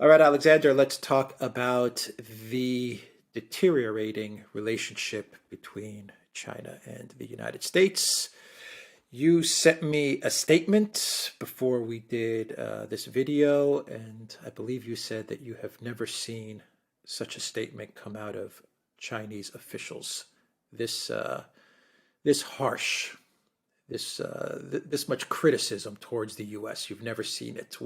All right, Alexander, let's talk about the deteriorating relationship between China and the United States. You sent me a statement before we did this video, and I believe you said that you have never seen such a statement come out of Chinese officials. This this harsh, this much criticism towards the U.S. You've never seen it.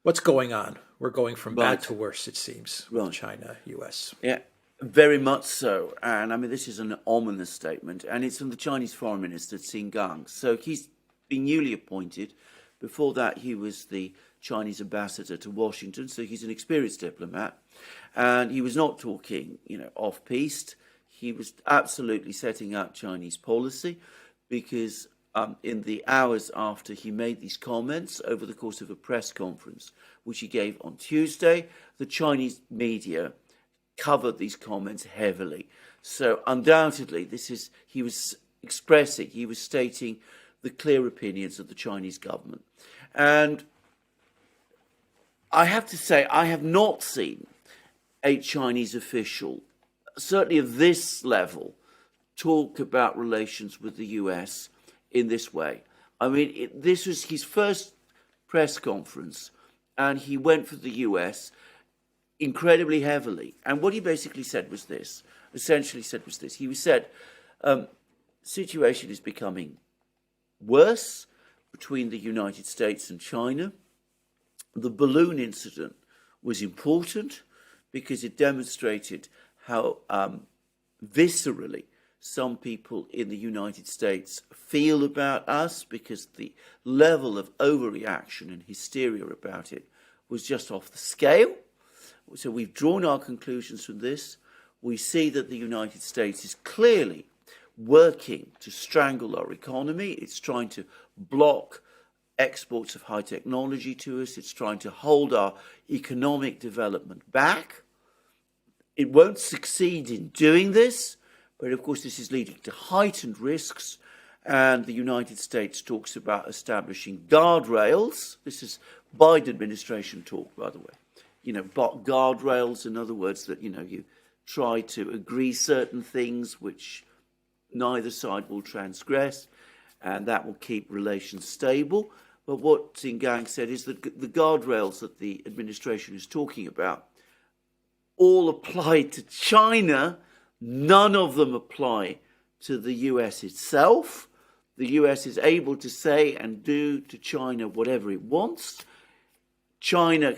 What's going on? We're going from bad Right, to worse, it seems, with right. China, US. Yeah, very much so. And I mean, this is an ominous statement, and it's from the Chinese Foreign Minister, Xi Gang. So he's been newly appointed. Before that, he was the Chinese ambassador to Washington, so he's an experienced diplomat. And he was not talking, off-piste. He was absolutely setting out Chinese policy because in the hours after he made these comments over the course of a press conference, which he gave on Tuesday, the Chinese media covered these comments heavily. So undoubtedly, he was stating the clear opinions of the Chinese government. And I have to say, I have not seen a Chinese official, certainly of this level, talk about relations with the US in this way. I mean, this was his first press conference, and he went for the US incredibly heavily. And what he basically said was this, He said, situation is becoming worse between the United States and China. The balloon incident was important because it demonstrated how viscerally some people in the United States feel about us, because the level of overreaction and hysteria about it was just off the scale. So we've drawn our conclusions from this. We see that the United States is clearly working to strangle our economy. It's trying to block exports of high technology to us. It's trying to hold our economic development back. It won't succeed in doing this, but of course this is leading to heightened risks, and the United States talks about establishing guardrails. This is Biden administration talk, by the way. Guardrails, in other words, that, you try to agree certain things which neither side will transgress, and that will keep relations stable. But what Xi Gang said is that the guardrails that the administration is talking about all apply to China. None of them apply to the US itself. The US is able to say and do to China whatever it wants. China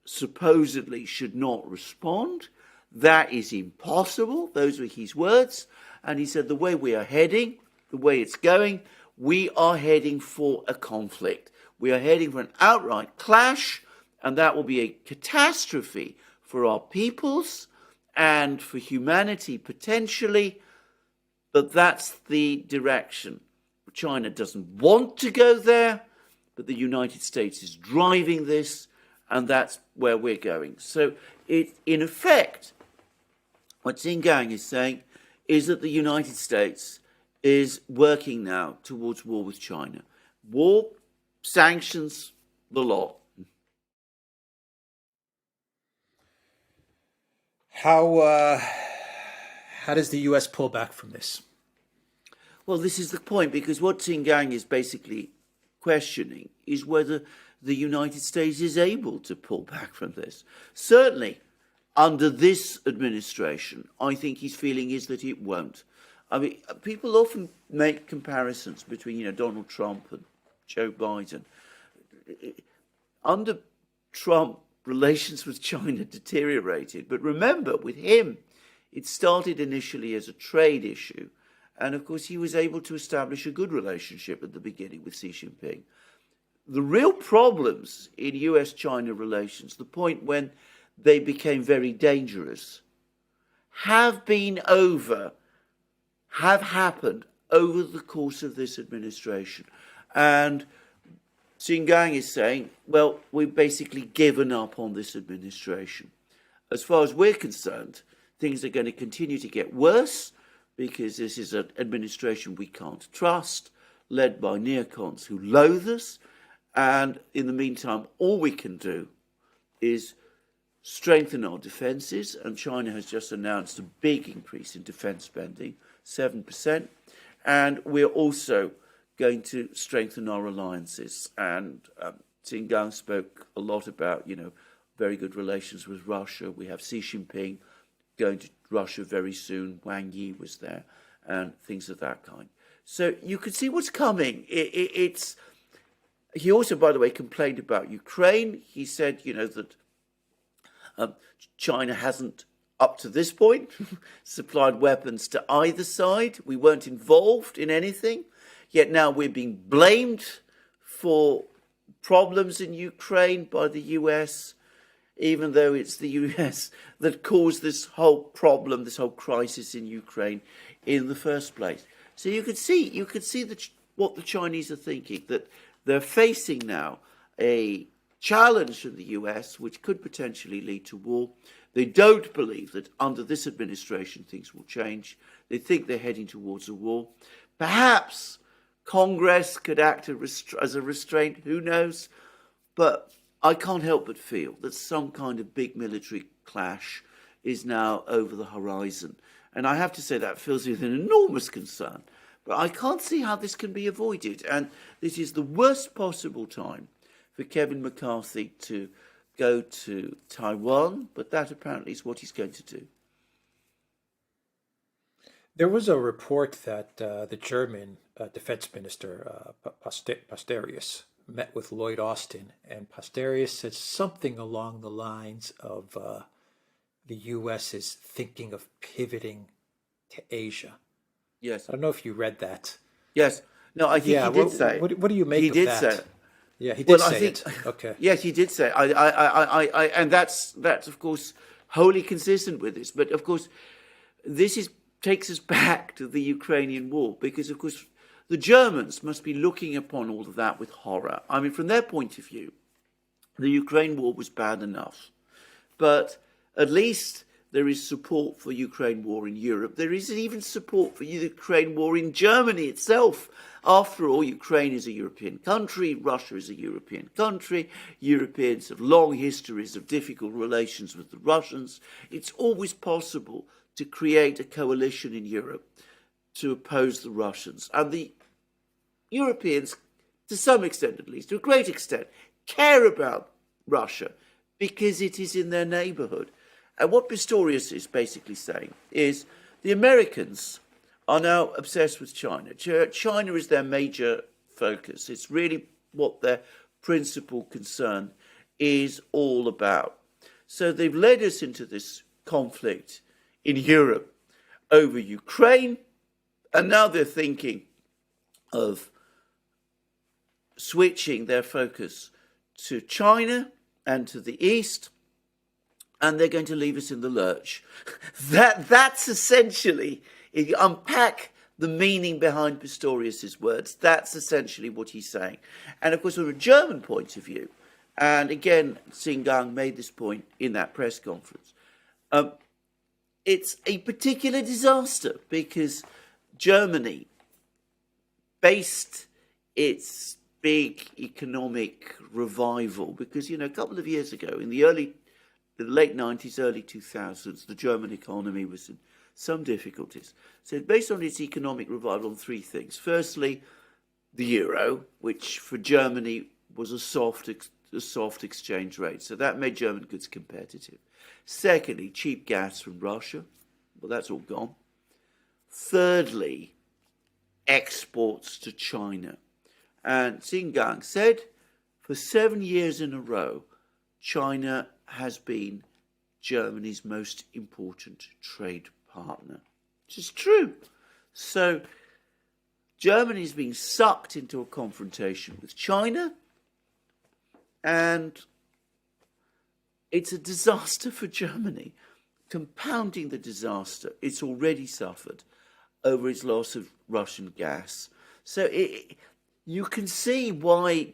supposedly should not respond. That is impossible. Those were his words. And he said the way we are heading, the way it's going, we are heading for a conflict. We are heading for an outright clash, and that will be a catastrophe for our peoples and for humanity potentially. But that's the direction. China doesn't want to go there, but the United States is driving this, and that's where we're going. So in effect, what Xi Gang is saying is that the United States is working now towards war with China. War, sanctions, the lot. How how does the US pull back from this? Well, this is the point, because what Xi Gang is basically questioning is whether the United States is able to pull back from this. Certainly, under this administration, I think his feeling is that it won't. I mean, people often make comparisons between, Donald Trump and Joe Biden. Under Trump, relations with China deteriorated. But remember, with him, it started initially as a trade issue. And of course, he was able to establish a good relationship at the beginning with Xi Jinping. The real problems in US-China relations, the point when they became very dangerous, have happened over the course of this administration. And Xi Gang is saying, well, we've basically given up on this administration. As far as we're concerned, things are going to continue to get worse, because this is an administration we can't trust, led by neocons who loathe us. And in the meantime, all we can do is strengthen our defences, and China has just announced a big increase in defence spending, 7%, and we're also going to strengthen our alliances. And Xi Jinping spoke a lot about, very good relations with Russia. We have Xi Jinping going to Russia very soon. Wang Yi was there, and things of that kind. So you can see what's coming. He also, by the way, complained about Ukraine. He said, that China hasn't, up to this point, supplied weapons to either side. We weren't involved in anything. Yet now we're being blamed for problems in Ukraine by the US, even though it's the US that caused this whole problem, this whole crisis in Ukraine in the first place. So you could see what the Chinese are thinking, that they're facing now a challenge from the US, which could potentially lead to war. They don't believe that under this administration things will change. They think they're heading towards a war. Perhaps Congress could act as a restraint, who knows? But I can't help but feel that some kind of big military clash is now over the horizon. And I have to say that fills me with an enormous concern. But I can't see how this can be avoided. And this is the worst possible time for Kevin McCarthy to go to Taiwan, but that apparently is what he's going to do. There was a report that the German defense minister, Pistorius, met with Lloyd Austin, and Pistorius said something along the lines of the U.S. is thinking of pivoting to Asia. Yes. I don't know if you read that. Yes. No, I think he did say. What do you make of that? He did say. Yeah, he did say it. Okay. Yes, he did say. And that's of course wholly consistent with this. But of course, this takes us back to the Ukrainian war, because of course the Germans must be looking upon all of that with horror. I mean, from their point of view, the Ukraine war was bad enough, but at least there is support for Ukraine war in Europe. There is even support for Ukraine war in Germany itself. After all, Ukraine is a European country. Russia is a European country. Europeans have long histories of difficult relations with the Russians. It's always possible to create a coalition in Europe to oppose the Russians. And the Europeans, to some extent at least, to a great extent, care about Russia because it is in their neighbourhood. And what Pistorius is basically saying is the Americans are now obsessed with China. China is their major focus. It's really what their principal concern is all about. So they've led us into this conflict in Europe over Ukraine, and now they're thinking of switching their focus to China and to the East, and they're going to leave us in the lurch. That's essentially, if you unpack the meaning behind Pistorius's words, that's essentially what he's saying. And of course, from a German point of view, and again, Xi Jinping made this point in that press conference, it's a particular disaster because Germany based its big economic revival because, a couple of years ago, in the late 90s, early 2000s, the German economy was in some difficulties. So it's based on its economic revival on three things. Firstly, the euro, which for Germany was a soft exchange rate. So that made German goods competitive. Secondly, cheap gas from Russia. Well, that's all gone. Thirdly, exports to China. And Xi Jinping said, for 7 years in a row, China has been Germany's most important trade partner, which is true. So Germany is being sucked into a confrontation with China, and it's a disaster for Germany, compounding the disaster it's already suffered over its loss of Russian gas. So you can see why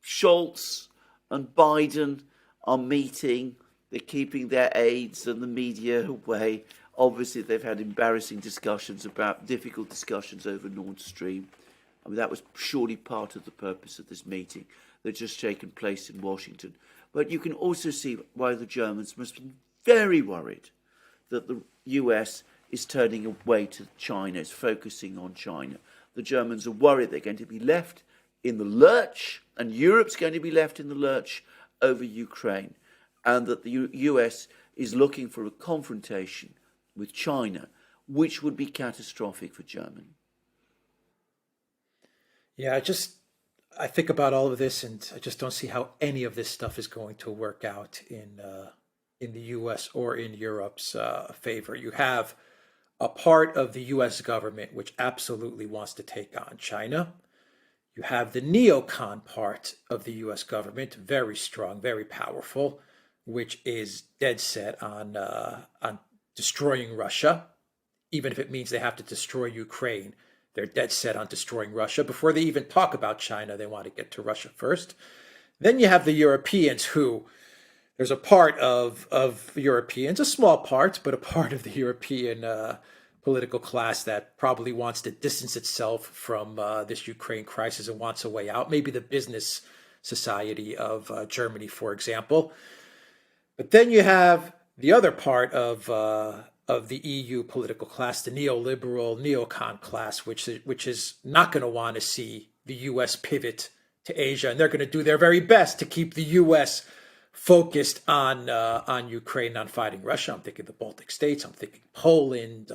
Scholz and Biden are meeting. They're keeping their aides and the media away. Obviously, they've had embarrassing difficult discussions over Nord Stream. I mean, that was surely part of the purpose of this meeting. that's just taken place in Washington. But you can also see why the Germans must be very worried that the US is turning away to China, is focusing on China. The Germans are worried they're going to be left in the lurch, and Europe's going to be left in the lurch over Ukraine, and that the US is looking for a confrontation with China, which would be catastrophic for Germany. Yeah, I think about all of this, and I just don't see how any of this stuff is going to work out in the U.S. or in Europe's favor. You have a part of the U.S. government which absolutely wants to take on China. You have the neocon part of the U.S. government, very strong, very powerful, which is dead set on destroying Russia, even if it means they have to destroy Ukraine. They're dead set on destroying Russia. Before they even talk about China, they want to get to Russia first. Then you have the Europeans who, there's a part of Europeans, a small part, but a part of the European political class that probably wants to distance itself from this Ukraine crisis and wants a way out. Maybe the business society of Germany, for example. But then you have the other part of the EU political class, the neoliberal neocon class, which is not going to want to see the U.S. pivot to Asia, and they're going to do their very best to keep the U.S. focused on Ukraine, on fighting Russia. I'm thinking the Baltic states. I'm thinking Poland,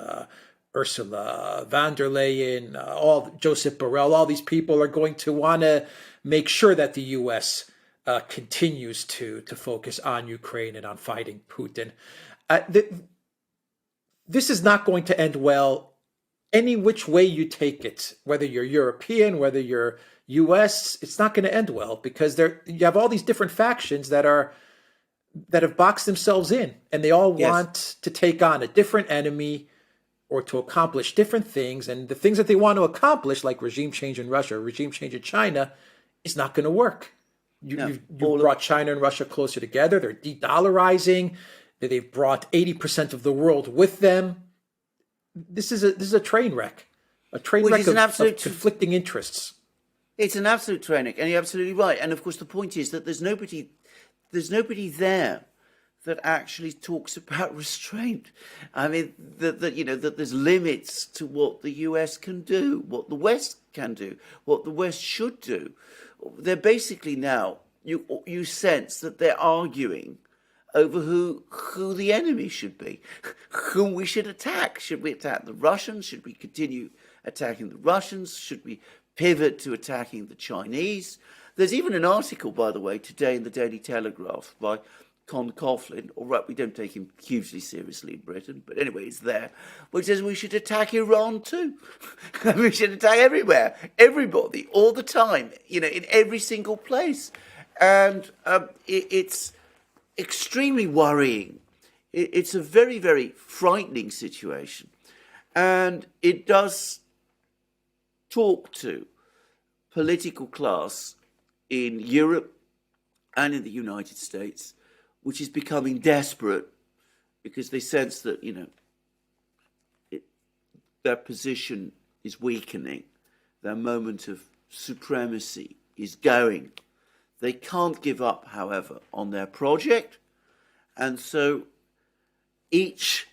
Ursula von der Leyen, all Joseph Borrell. All these people are going to want to make sure that the U.S. Continues to focus on Ukraine and on fighting Putin. This is not going to end well any which way you take it, whether you're European, whether you're US, it's not going to end well because you have all these different factions that have boxed themselves in, and they all want to take on a different enemy or to accomplish different things. And the things that they want to accomplish, like regime change in Russia, regime change in China, is not going to work. You've brought China and Russia closer together. They're de-dollarizing. They've brought 80% of the world with them. This is a train wreck, of conflicting interests. It's an absolute train wreck, and you're absolutely right. And of course, the point is that there's nobody there that actually talks about restraint. I mean, that there's limits to what the US can do, what the West can do, what the West should do. They're basically now, you sense that they're arguing over who the enemy should be, whom we should attack. Should we attack the Russians? Should we continue attacking the Russians? Should we pivot to attacking the Chinese? There's even an article, by the way, today in the Daily Telegraph by Con Coughlin, all right, we don't take him hugely seriously in Britain, but anyway, it's there, which says we should attack Iran too. We should attack everywhere, everybody, all the time, in every single place. And it's extremely worrying. It's a very, very frightening situation. And it does talk to political class in Europe and in the United States, which is becoming desperate because they sense that, their position is weakening. Their moment of supremacy is going. They can't give up, however, on their project. And so each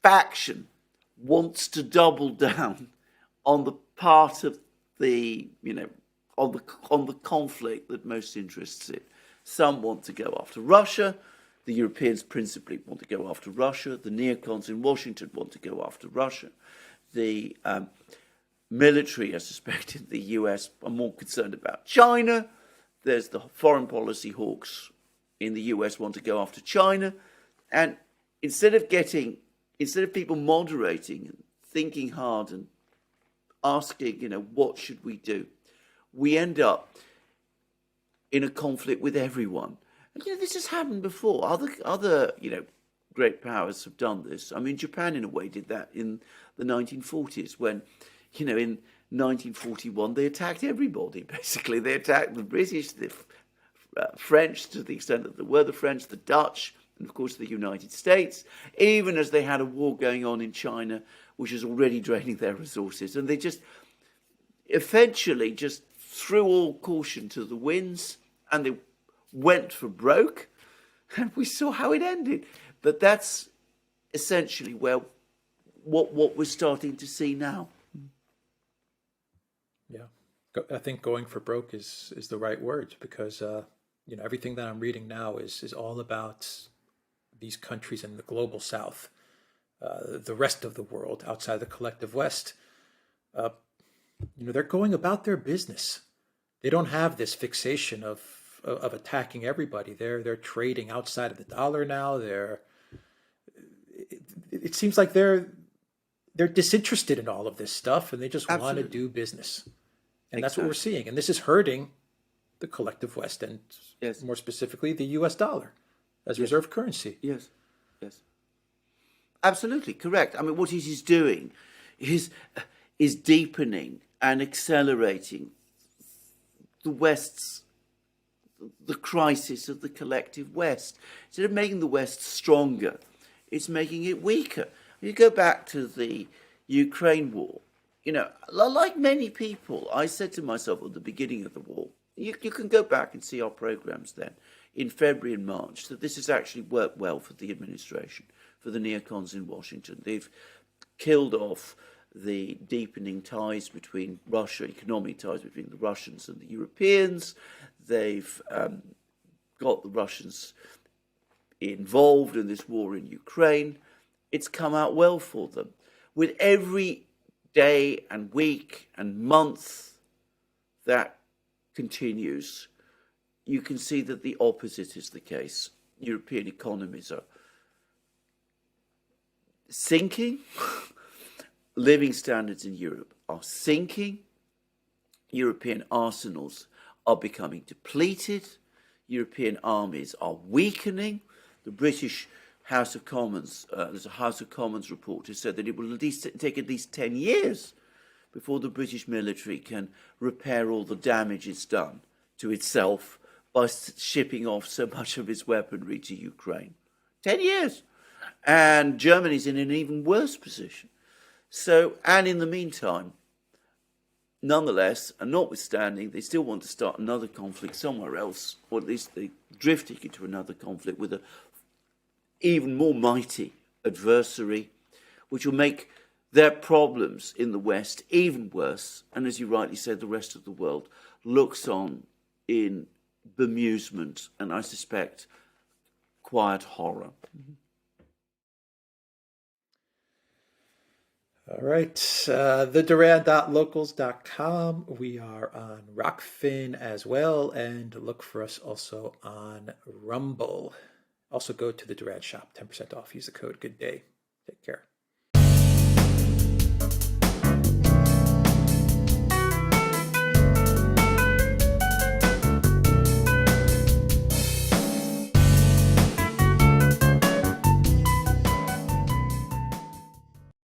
faction wants to double down on the part of the, on the conflict that most interests it. Some want to go after Russia. The Europeans principally want to go after Russia. The neocons in Washington want to go after Russia. The military, I suspect, in the US are more concerned about China. There's the foreign policy hawks in the US want to go after China. And instead of people moderating and thinking hard and asking, what should we do? We end up in a conflict with everyone. And, this has happened before. Other great powers have done this. I mean, Japan, in a way, did that in the 1940s when, in 1941, they attacked everybody, basically. They attacked the British, the French, to the extent that there were the French, the Dutch, and, of course, the United States, even as they had a war going on in China, which was already draining their resources. And they just eventually just threw all caution to the winds and they went for broke, and we saw how it ended. But that's essentially what we're starting to see now. Yeah, I think going for broke is the right word, because everything that I'm reading now is all about these countries in the global South, the rest of the world outside the collective West. They're going about their business. They don't have this fixation of attacking everybody. They're trading outside of the dollar now. It seems like they're disinterested in all of this stuff, and they just want to Absolutely. do business. And that's what Exactly. we're seeing. And this is hurting the collective West, and Yes. more specifically the US dollar as Yes. reserve currency. Yes. Yes. Absolutely correct. I mean, what it is doing is deepening and accelerating the crisis of the collective West. Instead of making the West stronger, it's making it weaker. You go back to the Ukraine war. Like many people, I said to myself at the beginning of the war, you can go back and see our programs then in February and March, that this has actually worked well for the administration, for the neocons in Washington. They've killed off the deepening ties between Russia, economic ties between the Russians and the Europeans. They've got the Russians involved in this war in Ukraine. It's come out well for them. With every day and week and month that continues, you can see that the opposite is the case. European economies are sinking. Living standards in Europe are sinking. European arsenals are becoming depleted. European armies are weakening. The British House of Commons, there's a House of Commons report who said that it will take at least 10 years before the British military can repair all the damage it's done to itself by shipping off so much of its weaponry to Ukraine. 10 years. And Germany's in an even worse position. So, and in the meantime, nonetheless, and notwithstanding, they still want to start another conflict somewhere else, or at least they're drifting into another conflict with an even more mighty adversary, which will make their problems in the West even worse. And as you rightly said, the rest of the world looks on in bemusement and, I suspect, quiet horror. All right. TheDuran.locals.com. We are on Rockfin as well, and look for us also on Rumble. Also go to the Duran shop, 10% off. Use the code Good Day. Take care.